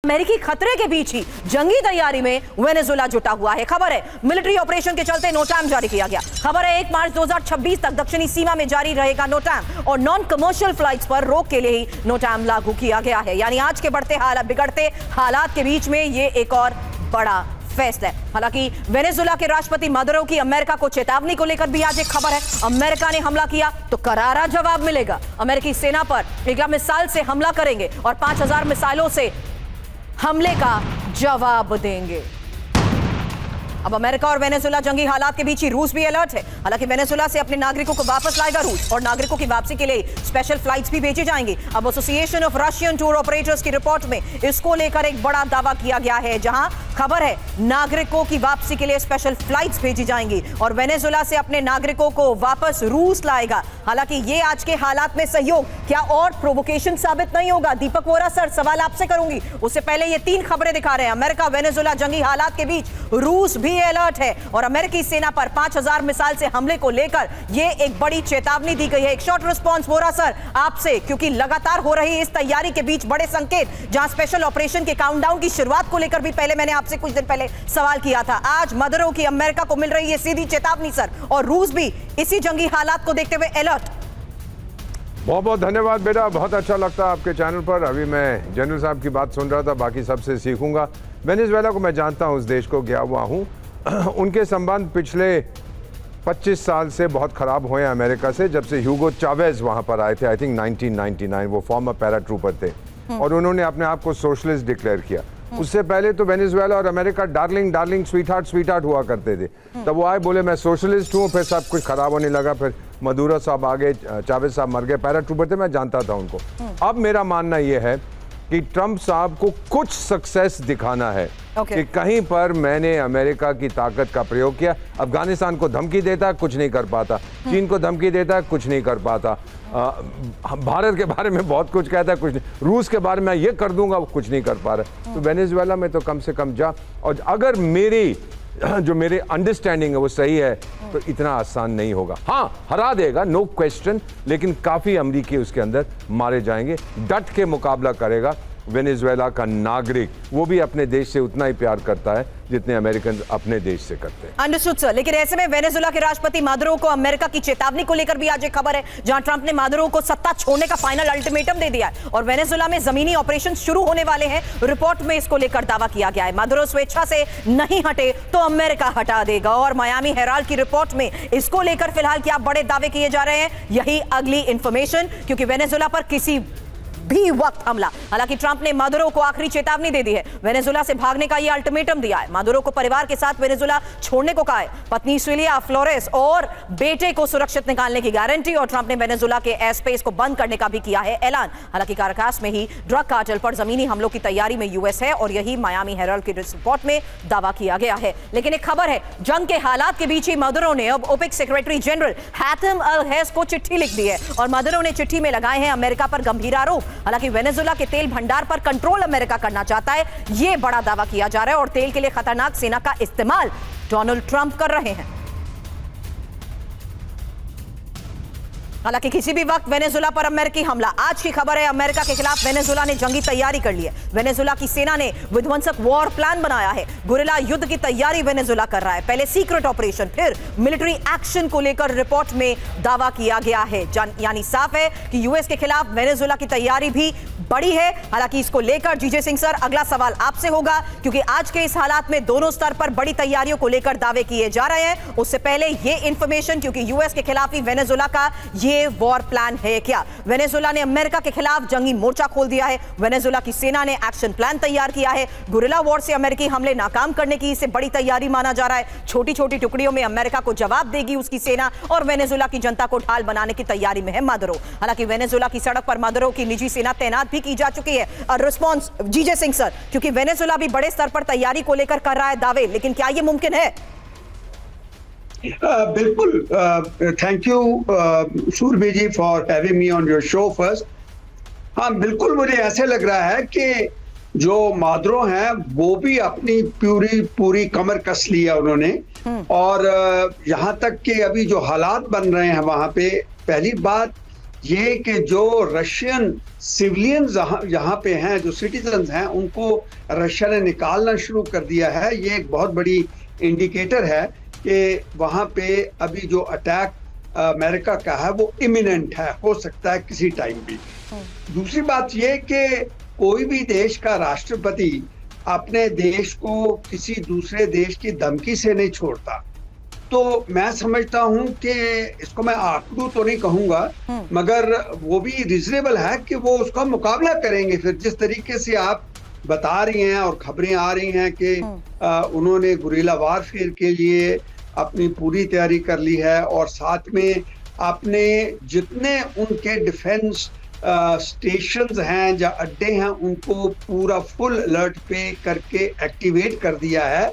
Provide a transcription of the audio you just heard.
अमेरिकी खतरे के बीच ही जंगी तैयारी में वेनेजुला जुटा हुआ है। खबर है मिलिट्री ऑपरेशन के चलते नोटैम जारी किया गया। खबर है 1 मार्च 2026 तक दक्षिणी सीमा में जारी रहेगा नोटैम और नॉन कमर्शियल फ्लाइट्स पर रोक के लिए ही नोटैम लागू किया गया है। यानी आज के बिगड़ते हालात के बीच में ये एक और बड़ा फैसला है। हालांकि वेनेजुला के राष्ट्रपति मदुरो की अमेरिका को चेतावनी को लेकर भी आज एक खबर है। अमेरिका ने हमला किया तो करारा जवाब मिलेगा। अमेरिकी सेना पर 11 मिसाइल से हमला करेंगे और 5000 मिसाइलों से हमले का जवाब देंगे। अब अमेरिका और वेनेजुला जंगी हालात के बीच ही रूस भी अलर्ट है। हालांकि वेनेजुला से अपने नागरिकों को वापस लाएगा रूस और नागरिकों की वापसी के लिए स्पेशल फ्लाइट्स भी भेजी जाएंगी। अब association of Russian tour operators की रिपोर्ट में इसको लेकर एक बड़ा दावा किया गया है, जहां खबर है नागरिकों की वापसी के लिए स्पेशल फ्लाइट्स भेजी जाएंगी और वेनेजुला से अपने नागरिकों को वापस रूस लाएगा। हालांकि ये आज के हालात में सहयोग क्या और प्रोवोकेशन साबित नहीं होगा? दीपक वोरा सर, सवाल आपसे करूंगी, उससे पहले ये 3 खबरें दिखा रहे हैं। अमेरिका वेनेजुला जंगी हालात के बीच रूस भी अलर्ट है और अमेरिकी सेना पर 5000 मिसाइल से हमले को लेकर ये एक बड़ी चेतावनी दी गई है। एक शॉर्ट रिस्पांस वोरा सर आपसे, क्योंकि लगातार हो रही इस तैयारी के बीच बड़े संकेत, जहां स्पेशल ऑपरेशन के काउंटडाउन की शुरुआत को लेकर भी पहले मैंने आपसे कुछ दिन पहले सवाल किया था। आज मदुरो की अमेरिका को मिल रही है सीधी चेतावनी सर, और रूस भी इसी जंगी हालात को देखते हुए अलर्ट। बहुत बहुत धन्यवाद बेटा, बहुत अच्छा लगता है आपके चैनल पर। अभी मैं जनरल साहब की बात सुन रहा था, बाकी सबसे सीखूंगा। वेनेजुएला को मैं जानता हूं, उस देश को गया हुआ हूं। उनके संबंध पिछले 25 साल से बहुत ख़राब हुए हैं अमेरिका से, जब से ह्यूगो चावेज वहाँ पर आए थे, आई थिंक 1999। वो फॉर्मर पैराट्रूपर थे और उन्होंने अपने आप को सोशलिस्ट डिक्लेयर किया। उससे पहले तो वेनेजुएला और America darling darling sweet heart हुआ करते थे। तब वो आए, बोले मैं सोशलिस्ट हूँ, फिर सब कुछ खराब होने लगा। फिर मदुरो साहब आ गए, चावेज साहब मर गए, पैराट्रूपर थे, मैं जानता था उनको। अब मेरा मानना ये है कि ट्रंप साहब को कुछ सक्सेस दिखाना है कि कहीं पर मैंने अमेरिका की ताकत का प्रयोग किया। अफगानिस्तान को धमकी देता, कुछ नहीं कर पाता। चीन को धमकी देता, कुछ नहीं कर पाता। भारत के बारे में बहुत कुछ कहता है, कुछ नहीं। रूस के बारे में ये कर दूंगा, वो कुछ नहीं कर पा रहा। तो वेनेजुएला में तो कम से कम जा, और अगर मेरी अंडरस्टैंडिंग है वो सही है तो इतना आसान नहीं होगा। हाँ, हरा देगा, नो क्वेश्चन, लेकिन काफी अमरीकी उसके अंदर मारे जाएंगे। डट के मुकाबला करेगा वेनेजुएला का नागरिक। वो भी अपने देश से उतना ही प्यार करता है जितने अमेरिकन अपने देश से करते हैं। Understood sir. लेकिन ऐसे में वेनेजुएला के राष्ट्रपति मदुरो को अमेरिका की चेतावनी को लेकर भी आज एक खबर है, जहां ट्रंप ने मदुरो को सत्ता छोड़ने का फाइनल अल्टीमेटम दे दिया है और वेनेजुएला में जमीनी ऑपरेशन शुरू होने वाले हैं। रिपोर्ट में इसको लेकर दावा किया गया है, मदुरो स्वेच्छा से नहीं हटे तो अमेरिका हटा देगा। और मायामी हेराल्ड की रिपोर्ट में इसको लेकर फिलहाल क्या बड़े दावे किए जा रहे हैं, यही अगली इंफॉर्मेशन, क्योंकि वेनेजुएला पर किसी भी वक्त हमला। हालांकि ट्रंप ने मदुरो को आखिरी चेतावनी दे दी है, वेनेजुएला से भागने का यह अल्टीमेटम दिया है। मदुरो को परिवार के साथ वेनेजुएला छोड़ने को कहा है, पत्नी सिलिया फ्लोरेस और बेटे को सुरक्षित निकालने की गारंटी, और ट्रंप ने वेनेजुएला के एयर स्पेस को बंद करने का भी किया है ऐलान। हालांकि काराकास में ही ड्रग कार्टेल पर जमीनी हमलों की तैयारी में यूएस है और यही मायामी हेराल्ड की रिपोर्ट में दावा किया गया है। लेकिन एक खबर है, जंग के हालात के बीच ही मदुरो ने अब ओपेक सेक्रेटरी जनरल हैथम अल हैस को चिट्ठी लिख दी है और मदुरो ने चिट्ठी में लगाए हैं अमेरिका पर गंभीर आरोप। हालांकि वेनेजुएला के तेल भंडार पर कंट्रोल अमेरिका करना चाहता है, यह बड़ा दावा किया जा रहा है, और तेल के लिए खतरनाक सेना का इस्तेमाल डोनाल्ड ट्रंप कर रहे हैं। हालांकि किसी भी वक्त वेनेजुएला पर अमेरिकी हमला। आज की खबर है, अमेरिका के खिलाफ वेनेजुएला ने जंगी तैयारी कर ली है। वेनेजुएला की सेना ने विध्वंसक वॉर प्लान बनाया है। गुरिल्ला युद्ध की तैयारी वेनेजुएला कर रहा है। पहले सीक्रेट ऑपरेशन, फिर मिलिट्री एक्शन को लेकर रिपोर्ट में दावा किया गया है। यानी साफ है कि यूएस के खिलाफ वेनेजुएला की तैयारी भी बड़ी है। हालांकि इसको लेकर जीजे सिंह सर, अगला सवाल आपसे होगा, क्योंकि आज के इस हालात में दोनों स्तर पर बड़ी तैयारियों को लेकर दावे किए जा रहे हैं। उससे पहले यह इंफॉर्मेशन, क्योंकि यूएस के खिलाफ ही वेनेजुएला का ये वॉर प्लान है क्या? वेनेजुएला ने अमेरिका के खिलाफ जंगी मोर्चा खोल दिया है। वेनेजुएला की सेना ने एक्शन प्लान तैयार किया है। गुरिल्ला वॉर से अमेरिकी हमले नाकाम करने की इसे बड़ी तैयारी माना जा रहा है। छोटी छोटी टुकड़ियों में अमेरिका को जवाब देगी उसकी सेना, और वेनेजुएला की जनता को ढाल बनाने की तैयारी में है मदुरो। हालांकि वेनेजुएला की सड़क पर मदुरो की निजी सेना तैनात भी की जा चुकी है। और रिस्पॉन्स जीजे सिंह सर, क्योंकि वेनेजुएला भी बड़े स्तर पर तैयारी को लेकर कर रहा है दावे, लेकिन क्या यह मुमकिन है? बिल्कुल। Thank you Surabhi ji for having me on your show first. हाँ, बिल्कुल मुझे ऐसे लग रहा है कि जो मदुरो हैं वो भी अपनी पूरी कमर कस लिया उन्होंने, और यहाँ तक कि अभी जो हालात बन रहे हैं वहां पे, पहली बात ये कि जो रशियन सिविलियंस यहाँ पे हैं, जो सिटीजन्स हैं, उनको रशिया ने निकालना शुरू कर दिया है। ये एक बहुत बड़ी इंडिकेटर है कि वहाँ पे अभी जो अटैक अमेरिका का है वो इमिनेंट है, हो सकता है किसी टाइम भी। दूसरी बात ये कि कोई भी देश का राष्ट्रपति अपने देश को किसी दूसरे देश की धमकी से नहीं छोड़ता। तो मैं समझता हूं कि इसको मैं आंकड़ू तो नहीं कहूंगा, मगर वो भी रीजनेबल है कि वो उसका मुकाबला करेंगे। फिर जिस तरीके से आप बता रही हैं और खबरें आ रही हैं कि उन्होंने गुरिल्ला वारफेयर के लिए अपनी पूरी तैयारी कर ली है और साथ में अपने जितने उनके डिफेंस स्टेशंस हैं या अड्डे हैं उनको पूरा फुल अलर्ट पे करके एक्टिवेट कर दिया है।